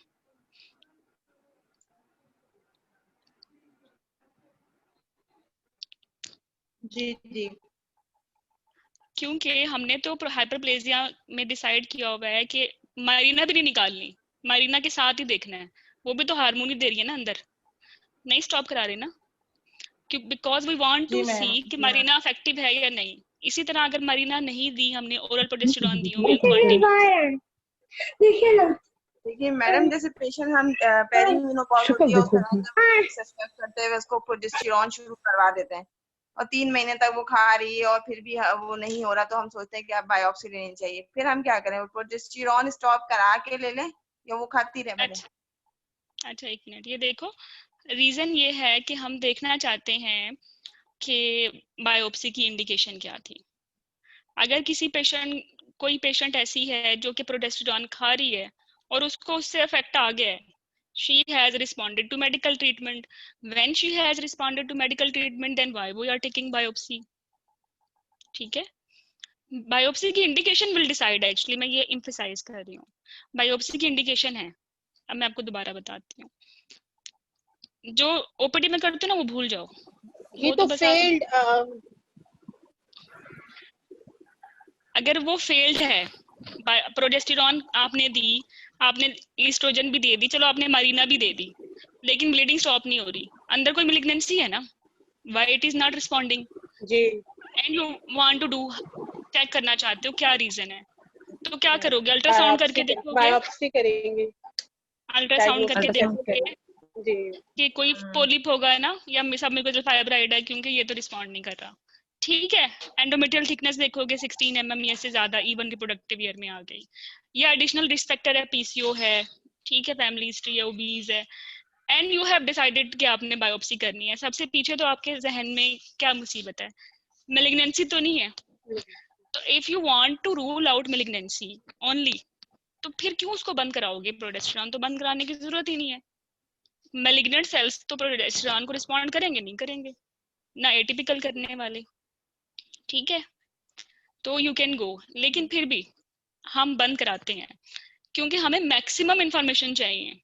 जी जी क्योंकि हमने तो हाइपरप्लेजिया में डिसाइड किया हुआ है कि मारीना भी नहीं निकालनी, मारीना के साथ ही देखना है, वो भी तो हार्मोन ही दे रही है ना अंदर, नहीं स्टॉप करा रहे ना, बिकॉज वी वांट टू सी कि मारीना इफेक्टिव है या नहीं। इसी तरह अगर मारीना नहीं दी हमने, ओरल प्रोजेस्टेरॉन दी होगी देखिए मैडम, जैसे पेशेंट हम पेरीमेनोपॉज होती है उस तरह सस्पेक्ट करते हुए उसको प्रोजेस्टेरॉन शुरू करवा देते हैं और 3 महीने तक वो खा रही है और फिर भी वो नहीं हो रहा, तो हम सोचते हैं कि अब बायोप्सी लेनी चाहिए। फिर हम क्या करें, वो प्रोजेस्टेरॉन स्टॉप करा के ले लें या वो खाती रहे? अच्छा 1 मिनट, ये देखो रीजन ये है कि हम देखना चाहते हैं कि बायोप्सी की इंडिकेशन क्या थी। अगर किसी कोई पेशेंट ऐसी है जो कि प्रोजेस्टेरॉन खा रही है और उसको उससे इफेक्ट आ गया है, she has responded to medical treatment. When she has responded to medical treatment, then why we are taking biopsy? ठीक है, बायोप्सी की इंडिकेशन विल डिसाइड, एक्चुअली मैं ये एम्फसाइज कर रही हूँ, बायोप्सी की इंडिकेशन है। अब मैं आपको दोबारा बताती हूँ, जो ओपीडी में करते हो ना वो भूल जाओ, ये तो फेल्ड, अगर वो फेल्ड है, प्रोजेस्टेरॉन आपने दी, आपने ईस्ट्रोजन भी दे दी, चलो आपने मारीना भी दे दी, लेकिन ब्लीडिंग स्टॉप नहीं हो रही, अंदर कोई मैलिग्नेंसी है ना, why it is not responding जी, and you want to do, check करना चाहते हो क्या रीजन है, तो क्या करोगे, अल्ट्रासाउंड करके देखोगे, बायोप्सी करेंगे, अल्ट्रासाउंड करके देखोगे जी कि कोई पोलिप होगा ना या सबम्यूकोजल फाइब्राइड है, क्योंकि ये तो रिस्पॉन्ड नहीं कर रहा। ठीक है, एंडोमेट्रियल थिकनेस देखोगे 16 mm या से ज्यादा, इवन रिप्रोडक्टिव ईयर में आ गई, या एडिशनल रिस्क फैक्टर है, पीसीओ है, ठीक है, फैमिली हिस्ट्री है, ओबीज है, एंड यू हैव डिसाइडेड कि आपने बायोप्सी करनी है। सबसे पीछे तो आपके जहन में क्या मुसीबत है, मैलिग्नेंसी तो नहीं है। तो if you want to rule out malignancy only, तो फिर क्यों उसको बंद कराओगे? प्रोजेस्टेरॉन तो बंद कराने की जरूरत ही नहीं है। मैलिग्नेंट सेल्स तो प्रोजेस्टेरॉन को रिस्पॉन्ड करेंगे नहीं करेंगे ना, एटिपिकल करने वाले, ठीक है, तो यू कैन गो, लेकिन फिर भी हम बंद कराते हैं क्योंकि हमें मैक्सिमम इंफॉर्मेशन चाहिए।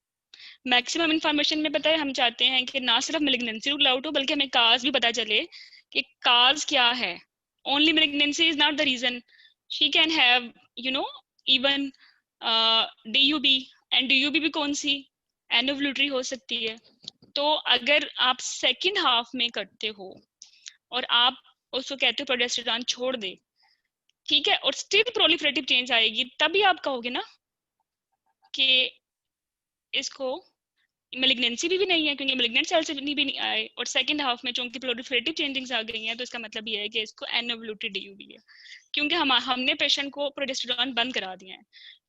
मैक्सिमम इंफॉर्मेशन में पता है हम चाहते हैं कि ना सिर्फ मैलिग्नेंसी रूल आउट हो, बल्कि हमें काज भी पता चले कि काज क्या है। Only malignancy is not the reason, she can have you know even DUB, and DUB भी कौन सी, एनोवल्यूटरी हो सकती है। तो अगर आप सेकंड हाफ में करते हो और आप उसको कहते हो प्रोजेस्टेरॉन छोड़ दे, ठीक है, और स्टिल प्रोलिफरेटिव चेंज आएगी, तभी आप कहोगे ना कि इसको मैलिग्नेंसी भी नहीं है, क्योंकि मैलिग्नेंट सेल्स भी नहीं आए, और सेकंड हाफ में चूंकि प्रोलिफरेटिव चेंजिंग्स आ गई हैं, तो इसका मतलब ये है कि इसको एनोवल्यूटरी डीयूबी है, क्योंकि हमने पेशेंट को प्रोजेस्टेरॉन बंद करा दिया है।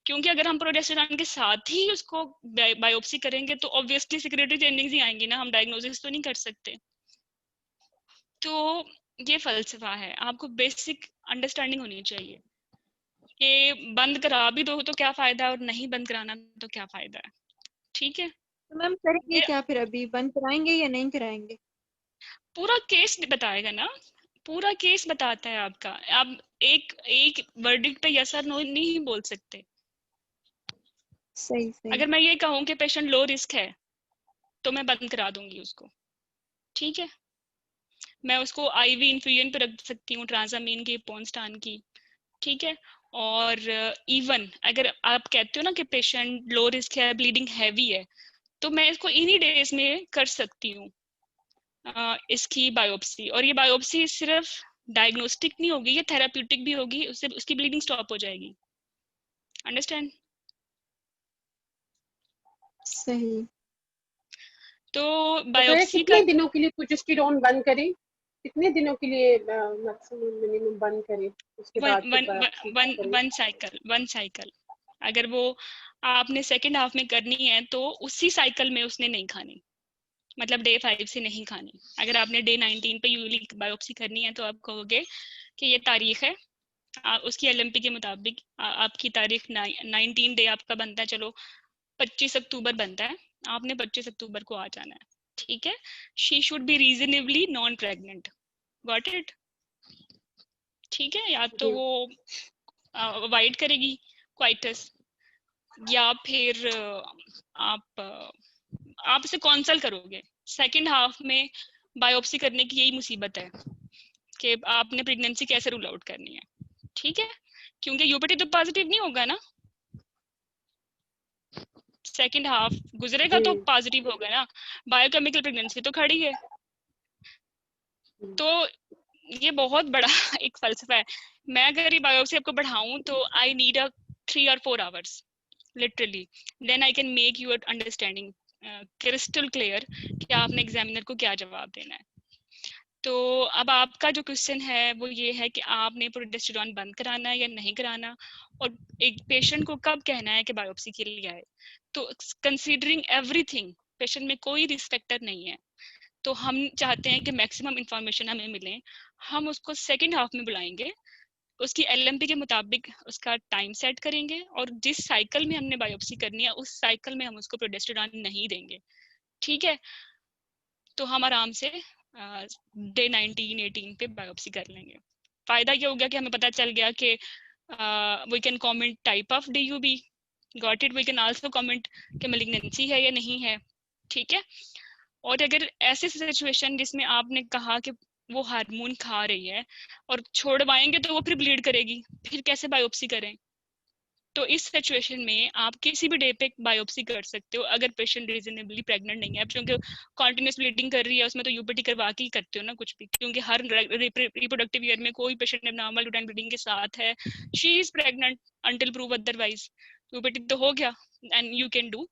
क्योंकि अगर हम प्रोजेस्टेरॉन के साथ ही उसको बायोप्सी करेंगे तो ऑब्वियसली सेक्रेटरी चेंजिंग्स ही आएंगी ना, हम डायग्नोसिस तो नहीं कर सकते। तो ये फलसफा है, आपको बेसिक अंडरस्टैंडिंग होनी चाहिए कि बंद करा भी दो तो क्या फायदा और नहीं बंद कराना तो क्या फायदा है, ठीक है। तो मैम करेंगे क्या फिर, अभी बंद कराएंगे या नहीं कराएंगे? पूरा केस बताएगा ना, पूरा केस बताता है आपका, आप एक वर्डिक्ट पे यस और नो नहीं बोल सकते। सही सही। अगर मैं ये कहूँ कि पेशेंट लो रिस्क है तो मैं बंद करा दूंगी उसको, ठीक है, मैं उसको आईवी इन्फ्यूजन पे रख सकती हूँ, ट्रांजामीन की, पोन्स्टान की, ठीक है। और इवन अगर आप कहते हो ना कि पेशेंट लो रिस्क है, ब्लीडिंग हैवी है, तो मैं इसको इन्हीं डेज में कर सकती हूँ इसकी बायोप्सी। और ये बायोप्सी सिर्फ डायग्नोस्टिक नहीं होगी, ये थेराप्यूटिक भी होगी, उससे उसकी ब्लीडिंग स्टॉप हो जाएगी। अंडरस्टैंड? सही। तो बायोप्सी कितने दिनों के लिए प्रोजेस्टेरॉन बंद करें, कितने दिनों के लिए मैक्सिमम मिनिमम बंद करें, उसके बाद वन साइकिल। अगर वो आपने सेकंड हाफ में करनी है तो उसी साइकिल में उसने नहीं खानी, मतलब डे 5 से नहीं खानी। अगर आपने डे 19 पे यूरिक बायोप्सी करनी है तो आप कहोगे कि ये तारीख है, उसकी एलएमपी के मुताबिक आपकी तारीख 19 डे आपका बनता है, चलो 25 अक्टूबर बनता है, आपने 25 अक्टूबर को आ जाना है, ठीक है। She should be reasonably non pregnant, got it, ठीक है। या तो वो अवॉइड करेगी क्वाइटस, या फिर आप इसे कॉन्सल्ट करोगे। सेकंड हाफ में बायोप्सी करने की यही मुसीबत है कि आपने प्रेगनेंसी कैसे रूल आउट करनी है, ठीक है, क्योंकि यूपीटी तो पॉजिटिव नहीं होगा ना, सेकंड हाफ गुजरेगा तो पॉजिटिव होगा ना, बायोकेमिकल प्रेगनेंसी तो खड़ी है। तो ये बहुत बड़ा एक फलसफा है। मैं अगर ये बायोप्सी आपको बढ़ाऊं तो I need a 3 or 4 hours literally, then I can make your understanding crystal clear कि आपने एग्जामिनर को क्या जवाब देना है। तो अब आपका जो क्वेश्चन है वो ये है कि आपने प्रोजेस्टेरॉन बंद कराना है या नहीं कराना, और एक पेशेंट को कब कहना है कि बायोप्सी के लिए आए। तो कंसीडरिंग एवरीथिंग, पेशेंट में कोई रिस्पेक्टर नहीं है, तो हम चाहते हैं कि मैक्सिमम इंफॉर्मेशन हमें मिले। हम उसको सेकंड हाफ में बुलाएंगे, उसकी एलएमपी के मुताबिक उसका टाइम सेट करेंगे, और जिस साइकिल में हमने बायोप्सी करनी है उस साइकिल में हम उसको प्रोजेस्टेरॉन नहीं देंगे। ठीक है, तो हम आराम से डे 19, 18 पे बायोप्सी कर लेंगे। फायदा ये हो गया कि हमें पता चल गया कि we can comment type of DUB, got it, we can also comment कि मैलिग्नेंसी है या नहीं है। ठीक है, और अगर ऐसी सिचुएशन जिसमें आपने कहा कि वो हार्मोन खा रही है और छोड़वाएंगे तो वो फिर ब्लीड करेगी, फिर कैसे बायोप्सी करें। तो इस सिचुएशन में आप किसी भी डे पे बायोप्सी कर सकते हो अगर पेशेंट रीजनेबली प्रेग्नेंट नहीं है। अब क्योंकि कॉन्टिन्यूस ब्लीडिंग कर रही है उसमें तो यूपीटी करवा के ही करते हो ना कुछ भी, क्योंकि हर रिप्रोडक्टिव ईयर में कोई पेशेंट एब्नॉर्मल यूट्राइन ब्लीडिंग के साथ है, she is pregnant until prove otherwise, UPT तो हो गया, and you can do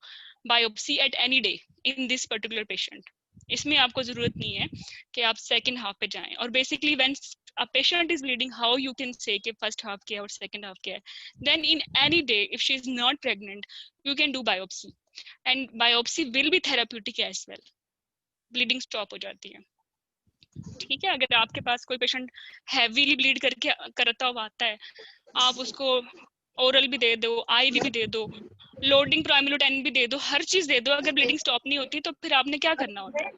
biopsy at any day in this particular patient. इसमें आपको जरूरत नहीं है कि आप सेकंड हाफ पे जाएं। और basically when a patient is bleeding, how you can say कि first half क्या है और second half क्या है, then in any day if she is not pregnant you can do biopsy and biopsy will be therapeutic as well, bleeding stop हो जाती है। ठीक है, अगर आपके पास कोई पेशेंट हैवीली ब्लीड करके करता हुआ आता है, आप उसको ओरल भी दे दो, IV भी दे दो, लोडिंग प्राइमोलुटेन भी दे दो, हर चीज दे दो, अगर ब्लीडिंग स्टॉप नहीं होती तो फिर आपने क्या करना होता है,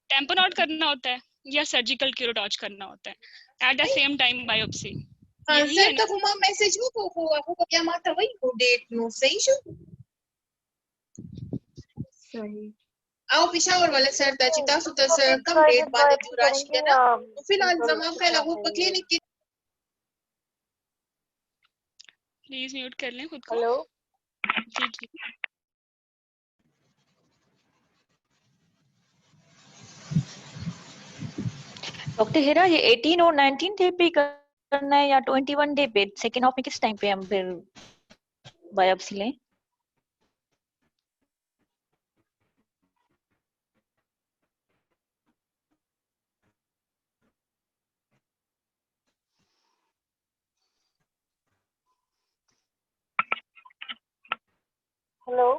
टेम्पन आउट करना होता है या सर्जिकल क्यूरोटॉच करना होता है at the same time biopsy. यही है Certo, ना। uma message mo ko chiamata voi o date no seisho. सही। Au pishawar wala sir da chita su tas kam date बाद जो राशि है ना तो फिलहाल जमा फैला हो क्लिनिक की। प्लीज म्यूट कर लें खुद को। हेलो जी जी डॉक्टर हेरा, ये 18 और 19 डे पे करना है या 21 डे पे? सेकेंड हाफ में किस टाइम पे हम फिर बायोप्सी लें? हेलो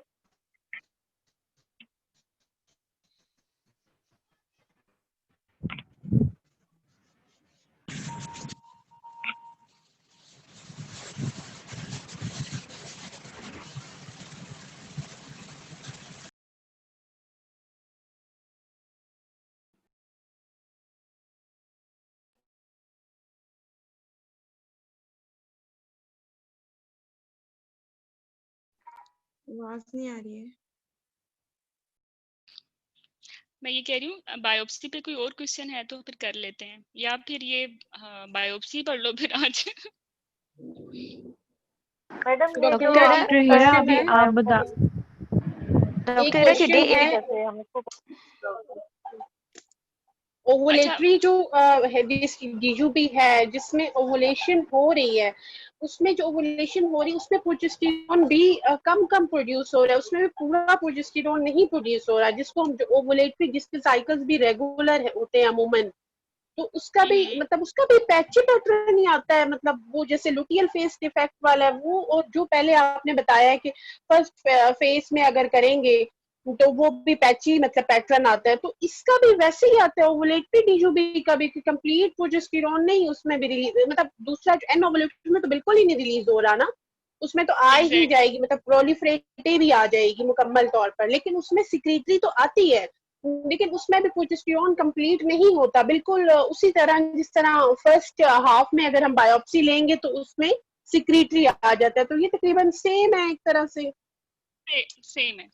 आवाज नहीं आ रही है। मैं ये कह रही हूँ बायोप्सी पे कोई और क्वेश्चन है तो फिर कर लेते हैं, या फिर ये बायोप्सी पढ़ लो फिर आज। मैडम डॉक्टर हेरा अभी आप बता। डॉक्टर हेरा कि डे ओवुलेटरी जो DUB है जिसमें ओवुलेशन हो रही है, उसमें जो ओवुलेशन हो रही है उसमें प्रोजेस्टेरॉन भी कम प्रोड्यूस हो रहा है, उसमें भी पूरा प्रोजेस्टेरॉन नहीं प्रोड्यूस हो रहा है, जिसको हम ओवुलेटरी जिसके साइकिल्स भी रेगुलर होते हैं अमूमन, तो उसका भी मतलब उसका भी पैची पैटर्न नहीं आता है, मतलब वो जैसे लुटियल फेस डिफेक्ट वाला है वो, और जो पहले आपने बताया है कि फर्स्ट फेस में अगर करेंगे तो वो भी पैची मतलब पैटर्न आता है, तो इसका भी वैसे ही आता है ओवुलेटरी DUB का भी कंप्लीट प्रोजेस्टेरॉन नहीं उसमें भी रिलीज, मतलब दूसरा जो एन ओवुलेटरी में तो बिल्कुल ही नहीं रिलीज हो रहा ना, उसमें तो आ ही जाएगी, मतलब प्रोलिफरेटिव भी आ जाएगी मुकम्मल तौर पर, लेकिन उसमें सिक्रेटरी तो आती है, लेकिन उसमें भी प्रोजेस्टेरॉन कंप्लीट नहीं होता बिल्कुल उसी तरह जिस तरह फर्स्ट हाफ में अगर हम बायोप्सी लेंगे तो उसमें सिक्रेटरी आ जाता है, तो ये तकरीबन सेम है एक तरह से। सेम है।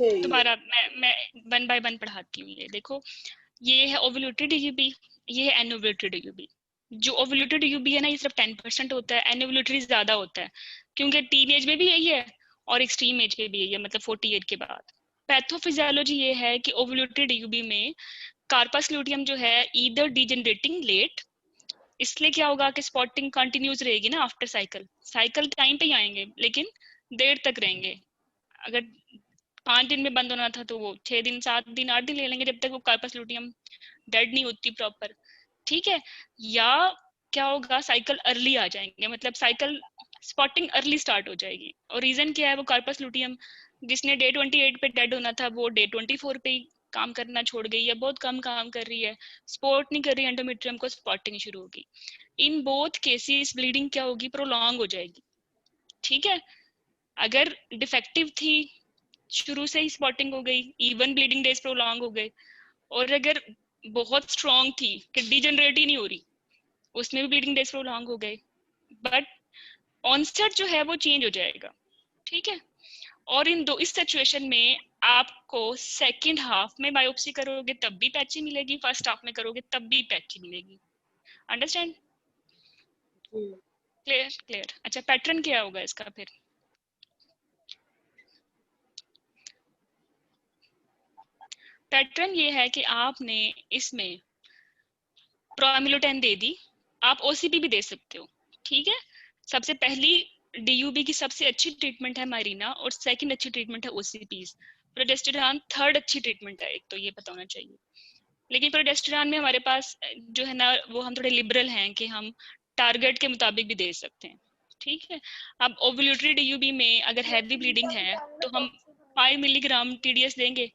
दोबारा मैं 1 by 1 पढ़ाती हूँ। ये देखो, ये है ओवुलेटरी DUB, ये है एनोवुलेटरी DUB। जो ओवुलेटेड यूबी है ना, ये सिर्फ 10% होता है, एनओवुलेटरी ज्यादा होता है, क्योंकि टीन एज में भी यही है और एक्सट्रीम एज में भी यही है, मतलब 48 के बाद। पैथोफिजियोलॉजी ये है कि ओवुलेटेड यूबी में कार्पस लूटियम जो है ईदर डीजेनरेटिंग लेट, इसलिए क्या होगा कि स्पॉटिंग कंटिन्यूस रहेगी ना आफ्टर साइकिल, साइकिल टाइम पे ही आएंगे लेकिन देर तक रहेंगे। अगर 5 दिन में बंद होना था तो वो 6 दिन 7 दिन 8 दिन ले लेंगे, जब तक वो कार्पस लूटियम डेड नहीं होती प्रॉपर, ठीक है। या क्या होगा, साइकिल अर्ली आ जाएंगे, मतलब साइकिल स्पॉटिंग अर्ली स्टार्ट हो जाएगी। और रीजन क्या है, वो कार्पस लूटियम जिसने डे 28 पे डेड होना था वो डे 24 पे ही काम करना छोड़ गई है, बहुत कम काम कर रही है, स्पॉट नहीं कर रही एंडोमेट्रियम को, स्पॉटिंग शुरू होगी। इन बोथ केसेस ब्लीडिंग क्या होगी, प्रोलॉन्ग हो जाएगी, ठीक है। अगर डिफेक्टिव थी, शुरू से ही स्पॉटिंग हो गई, इवन ब्लीडिंग डेज प्रोलॉन्ग हो गए। और अगर बहुत स्ट्रॉन्ग थी कि डीजनरेट ही नहीं हो रही, उसमें भी ब्लीडिंग डेज प्रोलॉन्ग हो गए, बट ऑनसेट जो है वो चेंज हो जाएगा, ठीक है। और इस सिचुएशन में आपको सेकंड हाफ में बायोप्सी करोगे तब भी पैची मिलेगी, फर्स्ट हाफ में करोगे तब भी पैची मिलेगी। अंडरस्टैंड? क्लियर। अच्छा, पैटर्न क्या होगा इसका फिर? पैटर्न ये है कि आपने इसमें प्रोएमुलोटेन दे दी, आप ओसीपी भी दे सकते हो, ठीक है। सबसे पहली डीयूबी की सबसे अच्छी ट्रीटमेंट है माइरीना, और सेकंड अच्छी ट्रीटमेंट है ओसीपीज। प्रोजेस्टेरॉन थर्ड अच्छी ट्रीटमेंट है, एक तो ये पता होना चाहिए। लेकिन प्रोजेस्टेरॉन में हमारे पास जो है ना, वो हम थोड़े लिबरल हैं कि हम टारगेट के मुताबिक भी दे सकते हैं, ठीक है। अब ओवुलेटरी डीयूबी में अगर हैवी ब्लीडिंग है तो हम 5 मिलीग्राम टीडीएस देंगे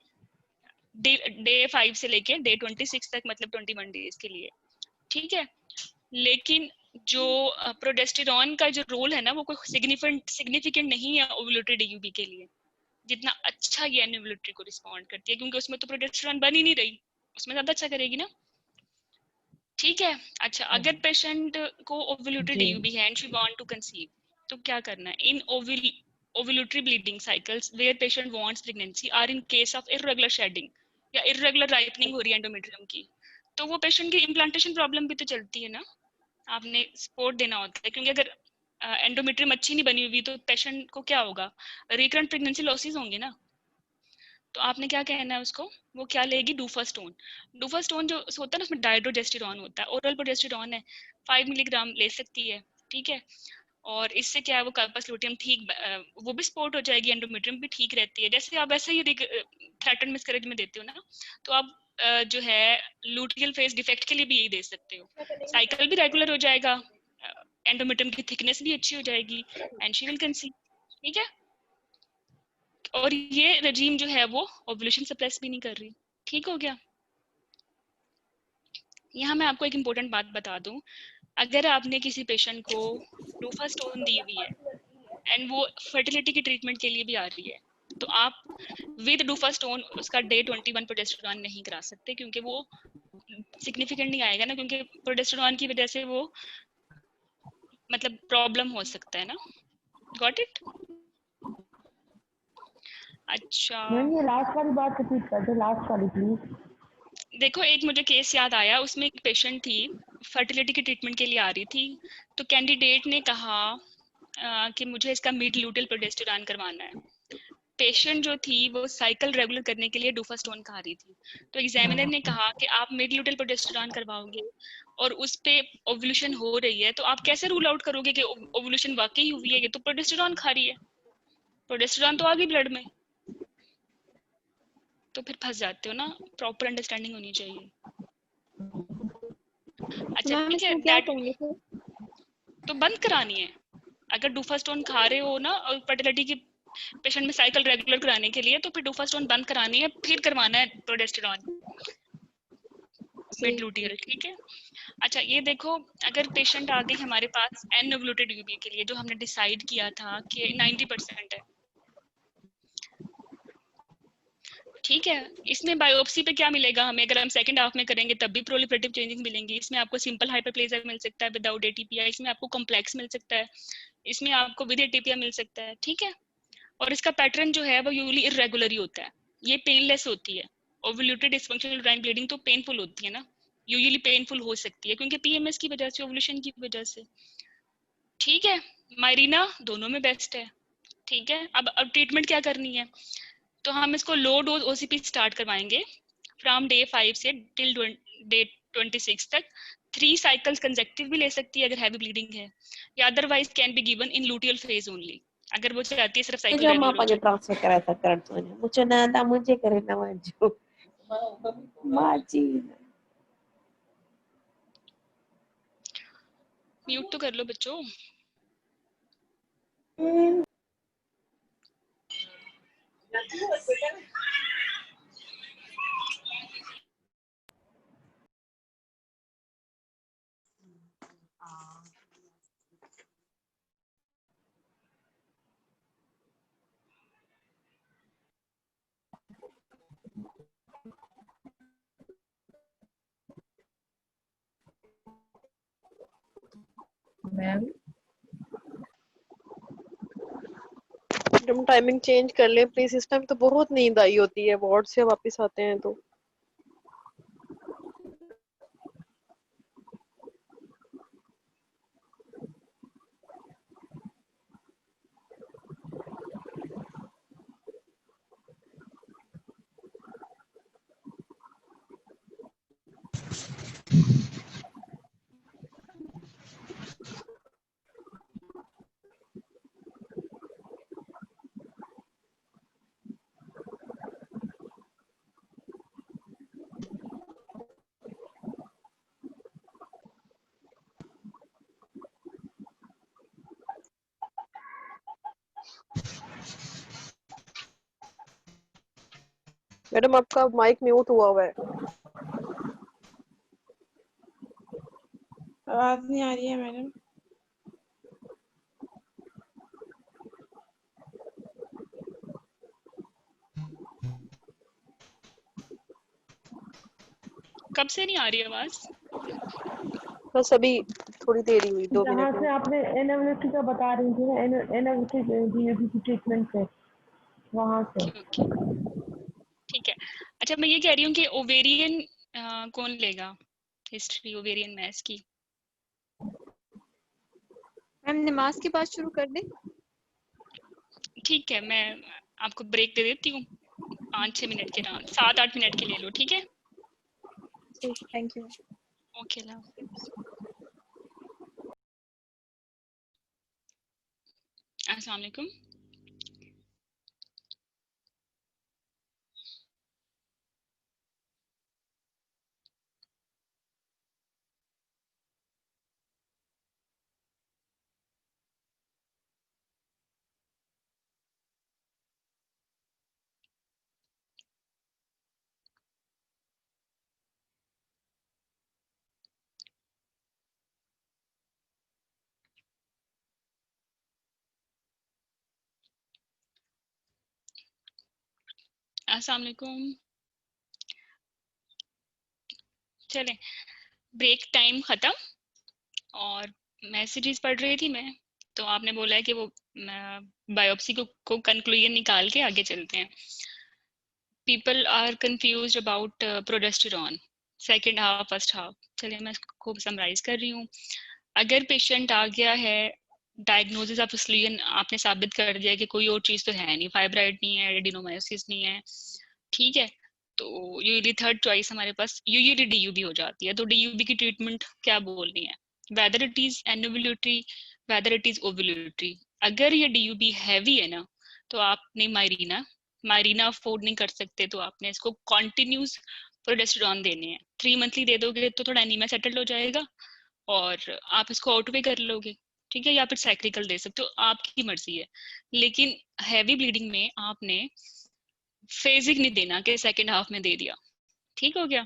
डे 5 से लेके डे 26 तक, मतलब 21 डेज के लिए, ठीक है। लेकिन जो प्रोजेस्टेरॉन का जो रोल है ना, वो कोई सिग्निफिकेंट नहीं है ओवुलेटरी डीयूबी के लिए, जितना अच्छा ये एनओवुलेटरी को रिस्पॉन्ड करती है, क्योंकि उसमें तो प्रोजेस्टेरॉन बन ही नहीं रही, उसमें ज्यादा अच्छा करेगी ना, ठीक है। अच्छा, अगर पेशेंट को ओवुलेटरी डीयूबी है and she want to conceive, तो क्या करना है? इन ovulatory bleeding cycles where patient wants pregnancy are in case of irregular shedding या irregular ripening हो रही है एंडोमेट्रियम की, तो वो पेशेंट की इम्प्लांटेशन प्रॉब्लम भी तो चलती है ना, आपने सपोर्ट देना होता है, क्योंकि अगर एंडोमेट्रियम अच्छी नहीं बनी हुई तो पेशेंट को क्या होगा, रिकरेंट प्रेगनेंसी लॉसेस होंगे ना। तो आपने क्या कहना है उसको, वो क्या लेगी, डूफास्टोन। डूफास्टोन जो होता है ना, उसमें डाइड्रोजेस्टेरॉन होता है, ओरल प्रोजेस्टेरॉन है, 5 मिलीग्राम ले सकती है, ठीक है। और इससे क्या है, वो कार्पस लूटियम ठीक, वो भी सपोर्ट हो जाएगी, एंडोमेट्रियम भी ठीक रहती है। जैसे आप वैसे ही थ्रेटन मिसकैरेज में देते हो ना, तो आप जो है लूटियल फेस डिफेक्ट के लिए भी यही दे सकते हो, साइकिल भी रेगुलर हो जाएगा, एंडोमेट्रियम की थिकनेस भी अच्छी हो जाएगी एंड शी विल कंसीव, ठीक है। और ये रेजीम जो है वो ओवुलेशन सप्रेस भी नहीं कर रही, ठीक हो गया। यहाँ मैं आपको एक इम्पोर्टेंट बात बता दूं, अगर आपने किसी पेशेंट को डूफास्टोन दी हुई है एंड वो फर्टिलिटी की ट्रीटमेंट के लिए भी आ रही है, तो आप विद डूफास्टोन उसका डे 21 प्रोजेस्टेरॉन नहीं करा सकते, क्योंकि वो सिग्निफिकेंट नहीं आएगा ना, क्योंकि प्रोजेस्टेरॉन की वजह से वो मतलब प्रॉब्लम हो सकता है ना। Got it? अच्छा ये लास्ट वाली बात रिपीट कर दो, लास्ट वाली प्लीज। देखो, एक मुझे केस याद आया, उसमें एक पेशेंट थी, फर्टिलिटी की ट्रीटमेंट के लिए आ रही थी, तो कैंडिडेट ने कहा कि मुझे इसका मिड लूटियल प्रोजेस्टेरॉन करवाना है। पेशेंट जो थी वो साइकिल रेगुलर करने के लिए डूफास्टोन खा रही थी, तो एग्जामिनर ने कहा कि आप मिड लूटियल प्रोजेस्टेरॉन करवाओगे और उस पे ओवुलेशन हो रही है, तो आप कैसे रूल आउट करोगे कि ओवुलेशन वाकई हुई है, ये तो प्रोजेस्टेरॉन खा रही है, प्रोजेस्टेरॉन तो आ गई ब्लड में, तो फिर फंस जाते हो ना। प्रॉपर अंडरस्टैंडिंग होनी चाहिए। अच्छा ठीक है, क्या कहेंगे फिर? तो बंद करानी है। अगर डूफास्टोन खा रहे हो ना और फर्टिलिटी की पेशेंट में साइकिल रेगुलर कराने के लिए, तो फिर डूफास्टोन बंद करानी है, फिर करवाना है प्रोजेस्टेरॉन मिड लूटियल, ठीक है। अच्छा ये देखो, अगर पेशेंट आ गई हमारे पास एनओवुलेटेड यूबी के लिए, जो हमने डिसाइड किया था कि 90% है, ठीक है, इसमें बायोप्सी पे क्या मिलेगा हमें, अगर हम सेकंड हाफ में करेंगे तब भी प्रोलिफरेटिव चेंजिंग मिलेंगी। इसमें आपको सिंपल हाइपरप्लेजिया मिल सकता है विदाउट एटीपीआई, इसमें आपको कॉम्प्लेक्स मिल सकता है, इसमें आपको विद एटीपीआई मिल सकता है, ठीक है। और इसका पैटर्न जो है वो यूजुअली इरेगुलर ही होता है, ये पेनलेस होती है। ओवुलेटेड डिसफंक्शनल यूट्राइन ब्लीडिंग तो पेनफुल होती है ना, यूजुअली पेनफुल हो सकती है क्योंकि पीएमएस की वजह से, ओवुलेशन की वजह से। ठीक है, मायरीना दोनों में बेस्ट है। ठीक है, अब ट्रीटमेंट क्या करनी है, तो हम इसको लो डोज ओसीपी स्टार्ट करवाएंगे फ्रॉम डे 5 से टिल डे 26 तक। 3 साइकिल्स कंसेक्टिव भी ले सकती है अगर हैवी ब्लीडिंग है, या otherwise can be given in luteal phase only, अगर वो चाहती है सिर्फ साइकिल Medyo रेगुलर हो जाए। mapag-transfer ka rata karton. Mucho na naman dyan ka rin naman dyan. Imagine. Mute तो कर लो बच्चों। मैम हम टाइमिंग चेंज कर लें प्लीज, इस टाइम तो बहुत नींद आई होती है, वार्ड से वापस आते हैं तो। मैडम आपका माइक म्यूट हुआ है। आवाज नहीं आ रही है मैडम। कब से नहीं आ रही आवाज? बस अभी थोड़ी देर ही हुई, 2 जहाँ मिनट से में। आपने एनएमएलटी का बता रही थी ना, एनएमएलटी डीएबी की ट्रीटमेंट से, वहाँ से। ठीक है, अच्छा मैं ये कह रही हूँ कि ओवेरियन कौन लेगा हिस्ट्री, ओवेरियन मैथ्स की? मैम नमाज के बाद शुरू कर दें? ठीक है, मैं आपको ब्रेक दे देती हूँ 5-6 मिनट के लिए, 7-8 मिनट के ले लो, ठीक है? ठीक, थैंक यू। ओके, अल्लाह हाफिज़। अस्सलाम वालेकुम। अस्सलाम वालेकुम। चलें, ब्रेक टाइम ख़त्म और मैसेजेस पढ़ रही थी मैं, तो आपने बोला है कि वो बायोप्सी को कंक्लूजन निकाल के आगे चलते हैं। People are confused about progesterone second half first half. चलिए मैं इसको समराइज कर रही हूँ। अगर पेशेंट आ गया है डायग्नोसिस ऑफ एक्सक्लूजन, आपने साबित कर दिया कि कोई और चीज़ तो है नहीं, फाइब्राइड नहीं है, एडेनोमायोसिस नहीं है, ठीक है, तो यूजुअली थर्ड चॉइस हमारे पास यूजुअली डीयूबी हो जाती है। तो डीयूबी की ट्रीटमेंट क्या बोलनी है, weather it is anovulatory, weather it is ovulatory. अगर ये डीयूबी हैवी है ना, तो आपने मायरीना अफोर्ड नहीं कर सकते, तो आपने इसको कॉन्टिन्यूस प्रोजेस्टेरॉन देने हैं। 3 मंथली दे दोगे तो थोड़ा एनीमिया सेटल हो जाएगा और आप इसको आउटवे कर लोगे, ठीक है, या फिर साइक्लिकल दे सकते हो, आपकी मर्जी है। लेकिन हैवी ब्लीडिंग में आपने फेजिक नहीं देना कि सेकेंड हाफ में दे दिया, ठीक हो गया।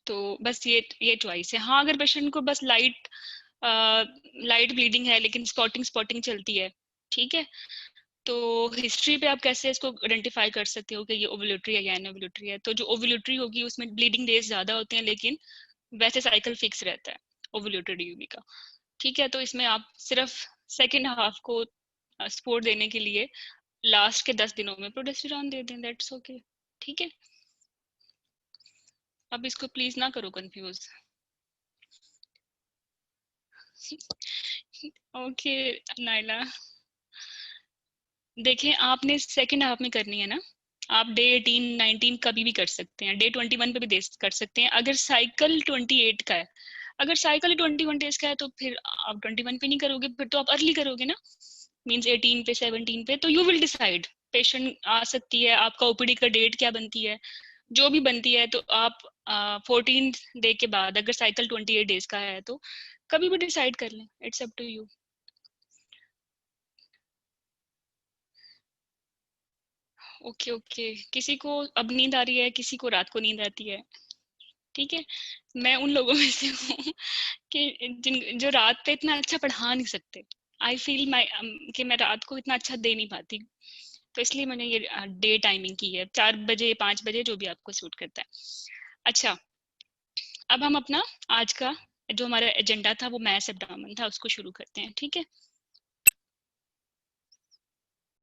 तो बस ये चॉइस है। हाँ, अगर पेशेंट को बस लाइट ब्लीडिंग है लेकिन स्पॉटिंग चलती है, ठीक है, तो हिस्ट्री पे आप कैसे इसको आइडेंटिफाई कर सकते हो कि ये ओवुलेटरी है या एनोवुलेटरी है। तो जो ओवुलेटरी होगी उसमें ब्लीडिंग डेज ज्यादा होते हैं, लेकिन वैसे साइकिल फिक्स रहता है ओवुलेटरी डीयूबी का, ठीक है। तो इसमें आप सिर्फ सेकेंड हाफ को सपोर्ट देने के लिए लास्ट के 10 दिनों में प्रोजेस्टेरॉन दे दें, दैट्स ओके, ठीक है। अब इसको प्लीज ना करो कंफ्यूज। ओके नाइला, देखें आपने सेकेंड हाफ में करनी है ना, आप डे 18 19 कभी भी कर सकते हैं, डे 21 पे भी दे कर सकते हैं। अगर साइकिल 28 का है, अगर साइकिल 21 डेज का है तो फिर आप 21 पे नहीं करोगे, फिर तो आप अर्ली करोगे ना, मींस 18 पे 17 पे। तो यू विल डिसाइड, पेशेंट आ सकती है, आपका ओपीडी का डेट क्या बनती है, जो भी बनती है, तो आप 14 डे के बाद अगर साइकिल 28 डेज का है तो कभी भी डिसाइड कर लें, it's up to you. Okay okay, किसी को अब नींद आ रही है, किसी को रात को नींद आती है, ठीक है। मैं उन लोगों में से हूँ कि जो रात पे इतना अच्छा पढ़ा नहीं सकते। आई फील कि मैं रात को इतना अच्छा दे नहीं पाती, तो इसलिए मैंने ये डे टाइमिंग की है, 4 बजे 5 बजे जो भी आपको सूट करता है। अच्छा, अब हम अपना आज का जो हमारा एजेंडा था वो मैस एब्डोमेन था, उसको शुरू करते हैं, ठीक है।